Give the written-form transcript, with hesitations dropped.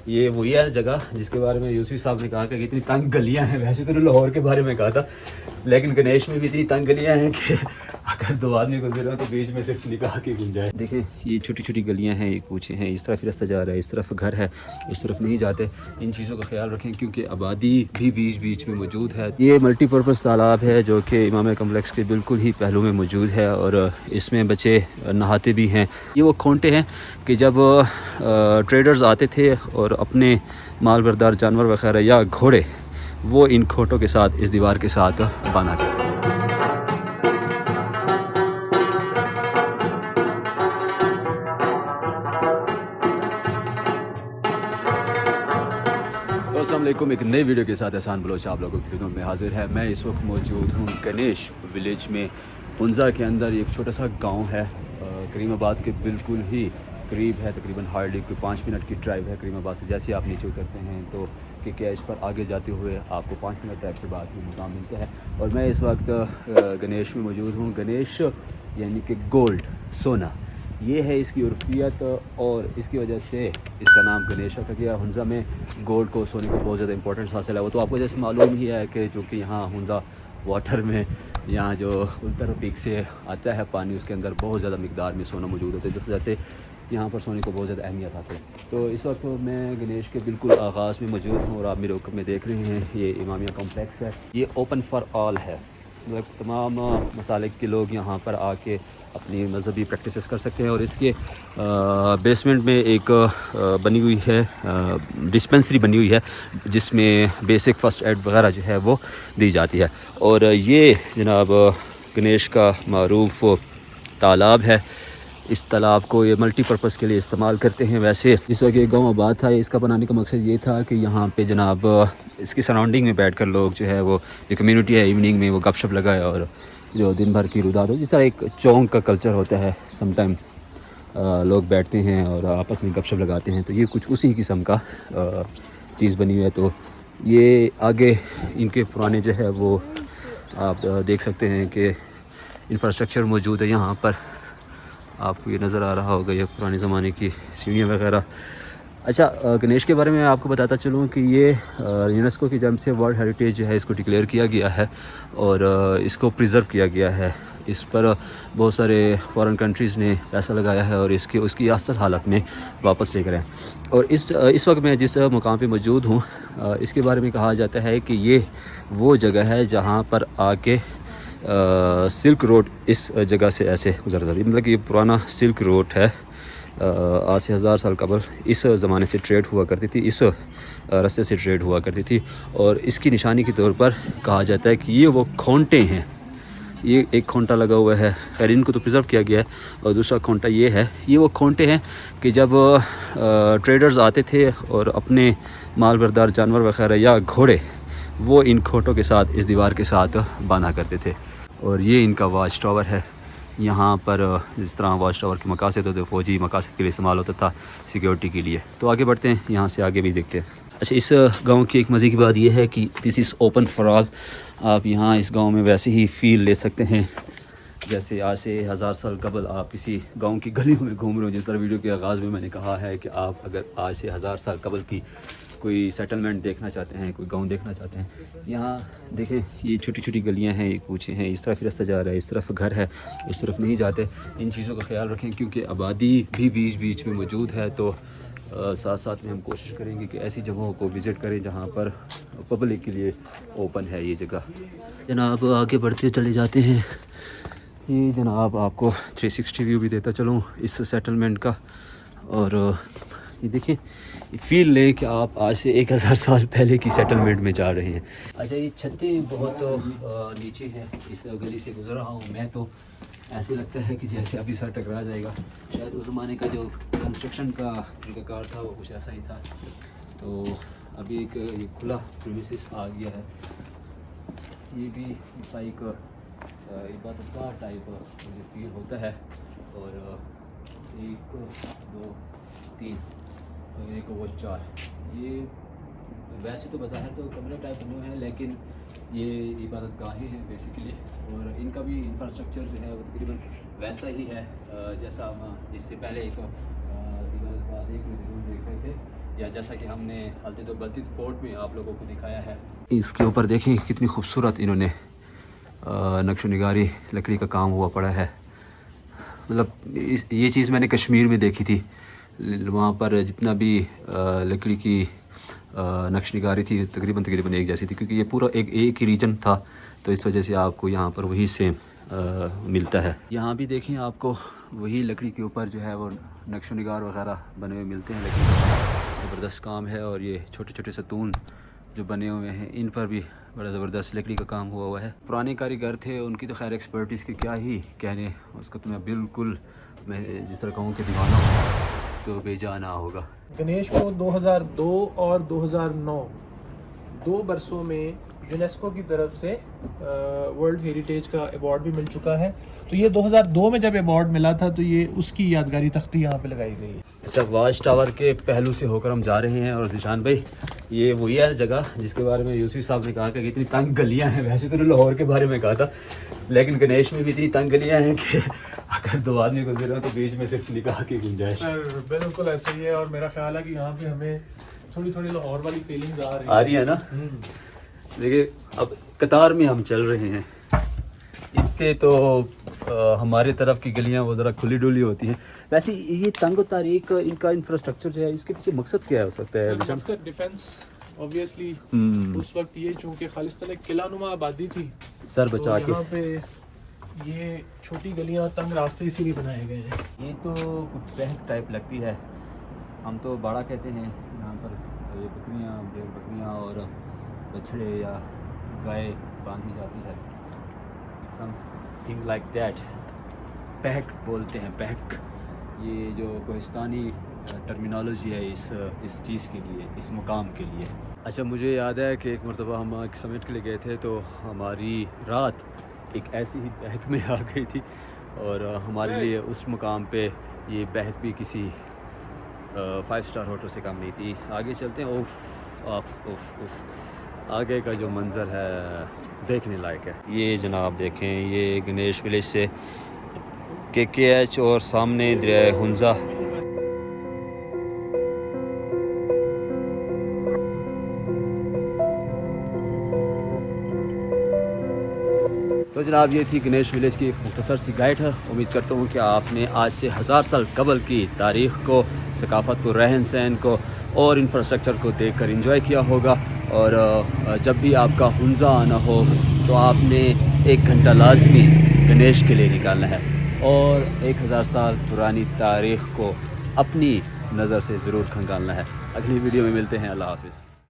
ये वही है जगह जिसके बारे में यूसुफ साहब ने कहा कि इतनी तंग गलियां हैं। वैसे तो लाहौर के बारे में कहा था, लेकिन गणेश में भी इतनी तंग गलियां हैं कि अगर दो आदमी गुजरे हो तो बीच में सिर्फ निकाह की गुंजाइश। देखें ये छोटी छोटी गलियां हैं, ये कूचे हैं, इस तरफ रास्ता जा रहा है, इस तरफ घर है, इस तरफ नहीं जाते। इन चीज़ों का ख्याल रखें क्योंकि आबादी भी बीच बीच में मौजूद है। ये मल्टीपर्पज़ तालाब है जो कि इमाम कम्प्लेक्स के बिल्कुल ही पहलू में मौजूद है और इसमें बच्चे नहाते भी हैं। ये वो खोंटे हैं कि जब ट्रेडर्स आते थे और अपने माल बरदार जानवर वगैरह या घोड़े वो इन खोटों के साथ इस दीवार के साथ बांधा करते थे। अस्सलाम वालेकुम, एक नई वीडियो के साथ एहसान बलोच आप लोगों की खिदमत में हाजिर है। मैं इस वक्त मौजूद हूँ गणेश विलेज में। हुंजा के अंदर एक छोटा सा गांव है, करीमाबाद के बिल्कुल ही करीब है, तकरीबन हार्डली कोई 5 मिनट की ड्राइव है करीमाबाद से। जैसे आप नीचे उतरते हैं तो KKH पर आगे जाते हुए आपको 5 मिनट ड्राइव के बाद ही मुकाम मिलता है। और मैं इस वक्त गणेश में मौजूद हूँ। गणेश यानी कि गोल्ड, सोना, ये है इसकी उर्फियत और इसकी वजह से इसका नाम गणेश रखा गया। हुंजा में गोल्ड को, सोने को बहुत ज़्यादा इंपॉर्टेंस हासिल है। वो तो आपको जैसे मालूम ही है कि जो कि यहाँ हुंजा वाटर में, यहाँ जो उत्तर पीक से आता है पानी, उसके अंदर बहुत ज़्यादा मिकदार में सोना मौजूद होता है, जिस वजह से यहाँ पर सोने को बहुत ज़्यादा अहमियत हासिल है। तो इस वक्त मैं गणेश के बिल्कुल आगाज़ में मौजूद हूँ और आप मेरे हुक्म में देख रहे हैं ये इमामिया कॉम्प्लेक्स है। ये ओपन फॉर ऑल है, मतलब तमाम मसालिक के लोग यहाँ पर आके अपनी मजहबी प्रैक्टिसेस कर सकते हैं। और इसके बेसमेंट में एक बनी हुई है डिस्पेंसरी बनी हुई है जिसमें बेसिक फ़र्स्ट एड वगैरह जो है वो दी जाती है। और ये जनाब गणेश का मारूफ तालाब है। इस तालाब को ये मल्टीपर्पज़ के लिए इस्तेमाल करते हैं। वैसे इस वक्त ये गाँव आबाद था, इसका बनाने का मकसद ये था कि यहाँ पे जनाब इसकी सराउंडिंग में बैठकर लोग जो है वो जो कम्युनिटी है इवनिंग में वो गपशप लगाए और जो दिन भर की रुदात हो, जिस तरह एक चौंक का कल्चर होता है, समटाइम लोग बैठते हैं और आपस में गपशप लगाते हैं। तो ये कुछ उसी किस्म का चीज़ बनी हुई है। तो ये आगे इनके पुराने जो है वो आप देख सकते हैं कि इंफ्रास्ट्रक्चर मौजूद है यहाँ पर। आपको ये नज़र आ रहा होगा ये पुराने ज़माने की सीढ़ियाँ वगैरह। अच्छा, गणेश के बारे में आपको बताता चलूँ कि ये यूनेस्को की जानिब से वर्ल्ड हेरिटेज जो है इसको डिक्लेयर किया गया है और इसको प्रिज़र्व किया गया है। इस पर बहुत सारे फॉरेन कंट्रीज़ ने पैसा लगाया है और उसकी असल हालत में वापस लेकर आए। और इस वक्त मैं जिस मुकाम पे मौजूद हूँ इसके बारे में कहा जाता है कि ये वो जगह है जहाँ पर आके सिल्क रोड इस जगह से ऐसे गुजरता था। मतलब कि ये पुराना सिल्क रोड है, आज से 1000 साल कबल इस ज़माने से ट्रेड हुआ करती थी, इस रास्ते से ट्रेड हुआ करती थी। और इसकी निशानी के तौर पर कहा जाता है कि ये वो खोंटे हैं। ये एक खोंटा लगा हुआ है, खैर इनको तो प्रिजर्व किया गया है। और दूसरा खोंटा ये है, ये वो खोंटे हैं कि जब ट्रेडर्स आते थे और अपने माल बरदार जानवर वगैरह या घोड़े वो इन खोटों के साथ इस दीवार के साथ बांधा करते थे। और ये इनका वाच टावर है। यहाँ पर जिस तरह वाच टावर के मकासद होते, फ़ौजी मकासद के लिए इस्तेमाल होता था, सिक्योरिटी के लिए। तो आगे बढ़ते हैं, यहाँ से आगे भी देखते हैं। अच्छा, इस गांव की एक मज़े की बात यह है कि this is open for all. आप यहाँ इस गांव में वैसे ही फ़ील ले सकते हैं जैसे आज से 1000 साल कबल आप किसी गांव की गलियों में घूम रहे हो। जिस तरह वीडियो के आगाज़ में मैंने कहा है कि आप अगर आज से 1000 साल कबल की कोई सेटलमेंट देखना चाहते हैं, कोई गांव देखना चाहते हैं, यहाँ देखें ये छोटी छोटी गलियां हैं, ये कूचे हैं, इस तरफ रास्ता जा रहा है, इस तरफ घर है, इस तरफ नहीं जाते। इन चीज़ों का ख्याल रखें क्योंकि आबादी भी बीच बीच में मौजूद है। तो साथ साथ में हम कोशिश करेंगे कि ऐसी जगहों को विज़िट करें जहाँ पर पब्लिक के लिए ओपन है ये जगह। जनाब आगे बढ़ते चले जाते हैं। ये जनाब आपको 360 व्यू भी देता चलूँ इस सेटलमेंट का। और ये देखें, फ़ील लें कि आप आज से 1000 साल पहले की सेटलमेंट में जा रहे हैं। अच्छा, ये छतें बहुत नीचे हैं। इस गली से गुजर रहा हूँ मैं तो ऐसे लगता है कि जैसे अभी सर टकरा जाएगा। शायद उस ज़माने का जो कंस्ट्रक्शन का तरीक़ाकार था वो कुछ ऐसा ही था। तो अभी एक ये खुला प्रीमिसेस आ गया है। ये भी एक इबादतगाह टाइप मुझे फील होता है। और 1 2 3 और 1 वो 4, ये वैसे तो बज़ाहिर तो कमरे टाइप बने हुए हैं लेकिन ये इबादत गाहें हैं बेसिकली। और इनका भी इंफ्रास्ट्रक्चर जो है वो तकरीबन वैसा ही है जैसा हम इससे पहले एक इबादत गाह देख रहे थे। या जैसा कि हमने हल्दी तो बल्दी फोर्ट में आप लोगों को दिखाया है। इसके ऊपर देखें कितनी खूबसूरत इन्होंने नक्शो निगारी लकड़ी का काम हुआ पड़ा है। मतलब ये चीज़ मैंने कश्मीर में देखी थी, वहाँ पर जितना भी लकड़ी की नक्श निगारी थी तकरीबन एक जैसी थी, क्योंकि ये पूरा एक ही रीजन था, तो इस वजह से आपको यहाँ पर वही सेम मिलता है। यहाँ भी देखें आपको वही लकड़ी के ऊपर जो है वो नक्शो निगार वगैरह बने हुए मिलते हैं, लेकिन ज़बरदस्त काम है। और ये छोटे छोटे सतून जो बने हुए हैं इन पर भी बड़ा ज़बरदस्त लकड़ी का काम हुआ है। पुराने कारीगर थे, उनकी तो खैर एक्सपर्टीज़ की क्या ही कहने, उसका तो मैं बिल्कुल मैं जिस तरह कहूँ कि दीवाना हूँ तो बेजाना होगा। गणेश को 2002 और 2009 दो बरसों में यूनेस्को की तरफ से वर्ल्ड हेरिटेज का अवार्ड भी मिल चुका है। तो ये 2002 में जब अवार्ड मिला था तो ये उसकी यादगारी तख्ती यहाँ पे लगाई गई है। अच्छा, वाच टावर के पहलू से होकर हम जा रहे हैं। और ज़ीशान भाई, ये वही है जगह जिसके बारे में यूसुफ साहब ने कहा कि इतनी तंग गलियां हैं। वैसे तो लाहौर के बारे में कहा था, लेकिन गणेश में भी इतनी तंग गलियां हैं कि अगर दो आदमी गुजरे हो तो बीच में सिर्फ निकाह की गुंजाइश। बिल्कुल ऐसा ही है, और मेरा ख्याल है कि यहाँ पे हमें थोड़ी थोड़ी लाहौर वाली फीलिंग्स आ रही है ना। देखिए, अब कतार में हम चल रहे हैं, इससे तो हमारे तरफ की गलियां वो ज़रा खुली डुली होती हैं। वैसे ये तंग तारीख इनका इंफ्रास्ट्रक्चर जो है, इसके पीछे मकसद क्या हो सकता है? मकसद डिफेंस ऑब्वियसली। उस वक्त ये चूँकि खालिस्तान एक किलानुमा आबादी थी, सर बचा तो यहाँ पे ये छोटी गलियाँ तंग रास्ते इसीलिए बनाए गए हैं। ये तो कुछ बहक टाइप लगती है, हम तो बाड़ा कहते हैं यहाँ पर। ये बकरियाँ, भेड़ बकरियाँ और बछड़े या गाय बांधी जाती है, समथिंग लाइक दैट। बहक बोलते हैं, बहक। ये जो कोहिस्तानी टर्मिनोलॉजी है इस चीज़ के लिए, इस मुकाम के लिए। अच्छा, मुझे याद है कि एक मरतबा हम एक समिट के लिए गए थे, तो हमारी रात एक ऐसी ही बहक में आ गई थी, और हमारे लिए उस मुकाम पे ये बहक भी किसी 5 स्टार होटल से कम नहीं थी। आगे चलते हैं। उफ उफ उफ उफ, आगे का जो मंज़र है देखने लायक है। ये जनाब देखें, ये गणेश विलेज से KKH और सामने दरिया हुंजा। तो जनाब, ये थी गणेश विलेज की एक मुख्तसर सी गाइड है। उम्मीद करता हूँ कि आपने आज से 1000 साल कबल की तारीख़ को, सकाफ़त को, रहन सहन को और इंफ्रास्ट्रक्चर को देखकर एंजॉय किया होगा। और जब भी आपका हुंजा आना हो तो आपने 1 घंटा लाजमी गणेश के लिए निकालना है, और 1000 साल पुरानी तारीख़ को अपनी नज़र से ज़रूर खंगालना है। अगली वीडियो में मिलते हैं। अल्लाह हाफ़िज़।